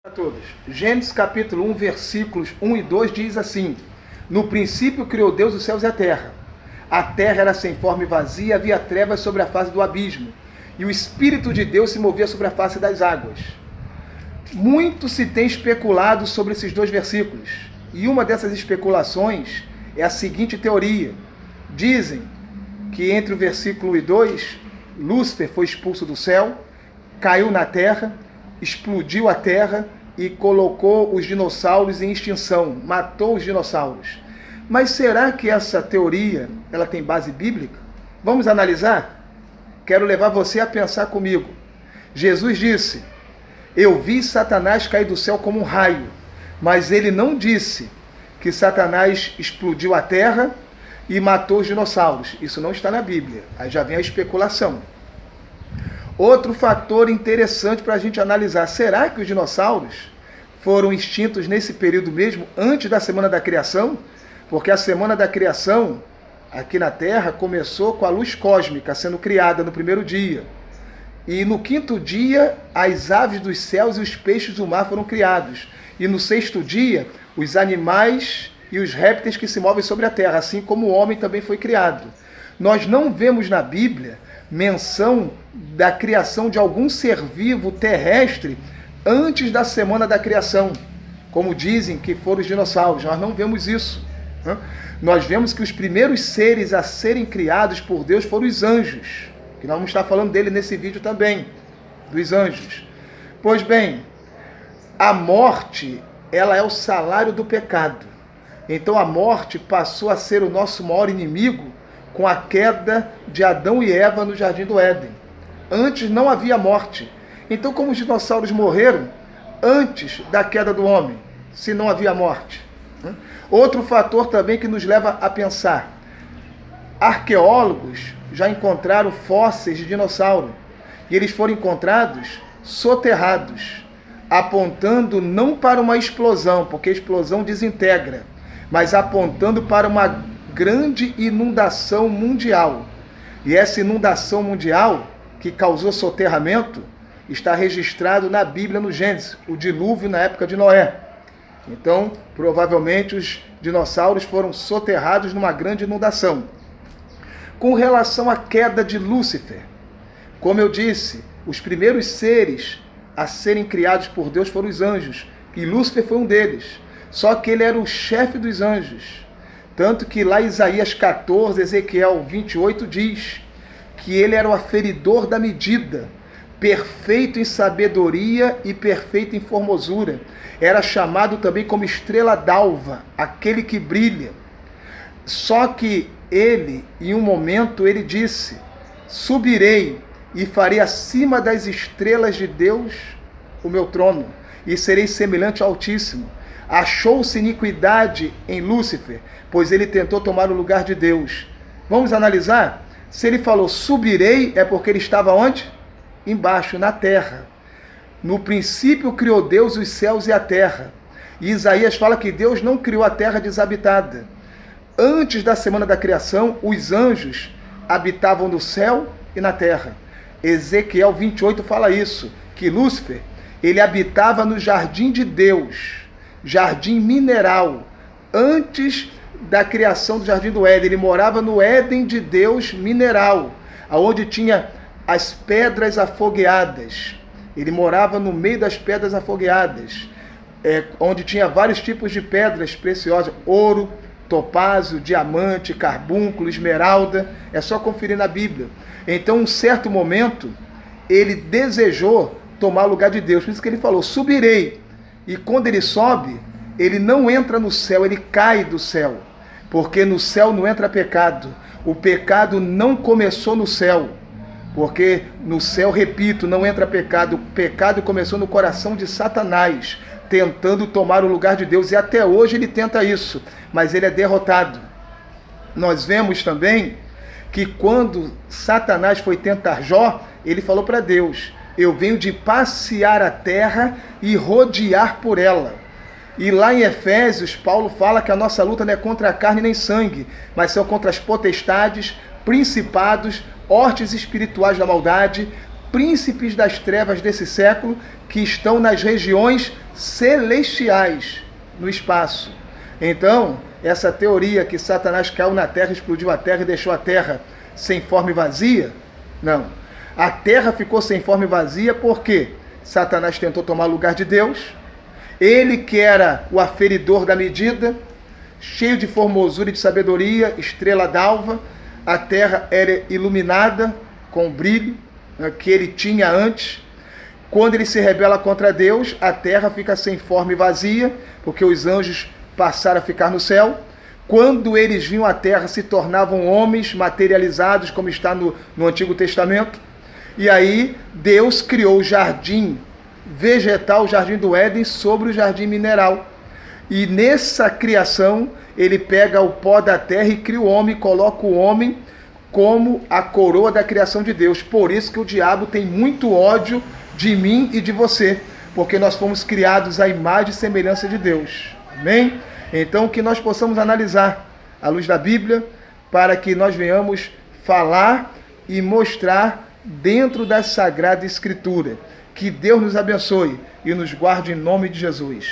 A todos. Gênesis capítulo 1, versículos 1 e 2 diz assim: No princípio criou Deus os céus e a terra. A terra era sem forma e vazia, havia trevas sobre a face do abismo, e o Espírito de Deus se movia sobre a face das águas. Muito se tem especulado sobre esses dois versículos, e uma dessas especulações é a seguinte teoria. Dizem que entre o versículo 1 e 2, Lúcifer foi expulso do céu, caiu na terra, explodiu a terra e colocou os dinossauros em extinção, matou os dinossauros. Mas será que essa teoria ela tem base bíblica? Vamos analisar? Quero levar você a pensar comigo. Jesus disse: Eu vi Satanás cair do céu como um raio, mas ele não disse que Satanás explodiu a terra e matou os dinossauros. Isso não está na Bíblia. Aí já vem a especulação. Outro fator interessante para a gente analisar: será que os dinossauros foram extintos nesse período mesmo, antes da Semana da Criação? Porque a Semana da Criação, aqui na Terra, começou com a luz cósmica sendo criada no primeiro dia. E no quinto dia, as aves dos céus e os peixes do mar foram criados. E no sexto dia, os animais e os répteis que se movem sobre a terra, assim como o homem também foi criado. Nós não vemos na Bíblia menção da criação de algum ser vivo terrestre antes da Semana da Criação, como dizem que foram os dinossauros. Nós não vemos isso. Nós vemos que os primeiros seres a serem criados por Deus foram os anjos, que nós vamos estar falando dele nesse vídeo também, dos anjos. Pois bem, a morte, ela é o salário do pecado. Então a morte passou a ser o nosso maior inimigo com a queda de Adão e Eva no Jardim do Éden. Antes não havia morte. Então como os dinossauros morreram antes da queda do homem, se não havia morte? Outro fator também que nos leva a pensar: arqueólogos já encontraram fósseis de dinossauro, e eles foram encontrados soterrados, apontando não para uma explosão, porque a explosão desintegra, mas apontando para uma grande inundação mundial. E essa inundação mundial que causou soterramento está registrado na Bíblia, no Gênesis, o dilúvio na época de Noé. Então, provavelmente os dinossauros foram soterrados numa grande inundação. Com relação à queda de Lúcifer, como eu disse, os primeiros seres a serem criados por Deus foram os anjos, e Lúcifer foi um deles. Só que ele era o chefe dos anjos. Tanto que lá em Isaías 14, Ezequiel 28 diz que ele era o aferidor da medida, perfeito em sabedoria e perfeito em formosura. Era chamado também como estrela d'alva, aquele que brilha. Só que ele, em um momento, ele disse: Subirei e farei acima das estrelas de Deus o meu trono, e serei semelhante ao Altíssimo. Achou-se iniquidade em Lúcifer, pois ele tentou tomar o lugar de Deus. Vamos analisar? Se ele falou subirei, é porque ele estava onde? Embaixo, na terra. No princípio criou Deus os céus e a terra. E Isaías fala que Deus não criou a terra desabitada. Antes da Semana da Criação, os anjos habitavam no céu e na terra. Ezequiel 28 fala isso, que Lúcifer, ele habitava no jardim de Deus, jardim mineral, antes da criação do Jardim do Éden. Ele morava no Éden de Deus mineral, onde tinha as pedras afogueadas. Ele morava no meio das pedras afogueadas, onde tinha vários tipos de pedras preciosas: ouro, topázio, diamante, carbúnculo, esmeralda. É só conferir na Bíblia. Então, em um certo momento, ele desejou tomar o lugar de Deus. Por isso que ele falou: subirei. E quando ele sobe, ele não entra no céu, ele cai do céu. Porque no céu não entra pecado. O pecado não começou no céu. Porque no céu, repito, não entra pecado. O pecado começou no coração de Satanás, tentando tomar o lugar de Deus. E até hoje ele tenta isso, mas ele é derrotado. Nós vemos também que quando Satanás foi tentar Jó, ele falou para Deus: Eu venho de passear a terra e rodear por ela. E lá em Efésios, Paulo fala que a nossa luta não é contra a carne nem sangue, mas são contra as potestades, principados, hostes espirituais da maldade, príncipes das trevas desse século que estão nas regiões celestiais, no espaço. Então, essa teoria que Satanás caiu na terra, explodiu a terra e deixou a terra sem forma e vazia, não. A terra ficou sem forma e vazia porque Satanás tentou tomar o lugar de Deus, ele que era o aferidor da medida, cheio de formosura e de sabedoria, estrela d'alva, a terra era iluminada com o brilho que ele tinha antes. Quando ele se rebela contra Deus, a terra fica sem forma e vazia, porque os anjos passaram a ficar no céu. Quando eles vinham à terra, se tornavam homens materializados, como está no Antigo Testamento. E aí Deus criou o jardim vegetal, o jardim do Éden, sobre o jardim mineral. E nessa criação, ele pega o pó da terra e cria o homem, coloca o homem como a coroa da criação de Deus. Por isso que o diabo tem muito ódio de mim e de você, porque nós fomos criados à imagem e semelhança de Deus. Amém? Então, que nós possamos analisar à luz da Bíblia, para que nós venhamos falar e mostrar dentro da Sagrada Escritura. Que Deus nos abençoe e nos guarde em nome de Jesus.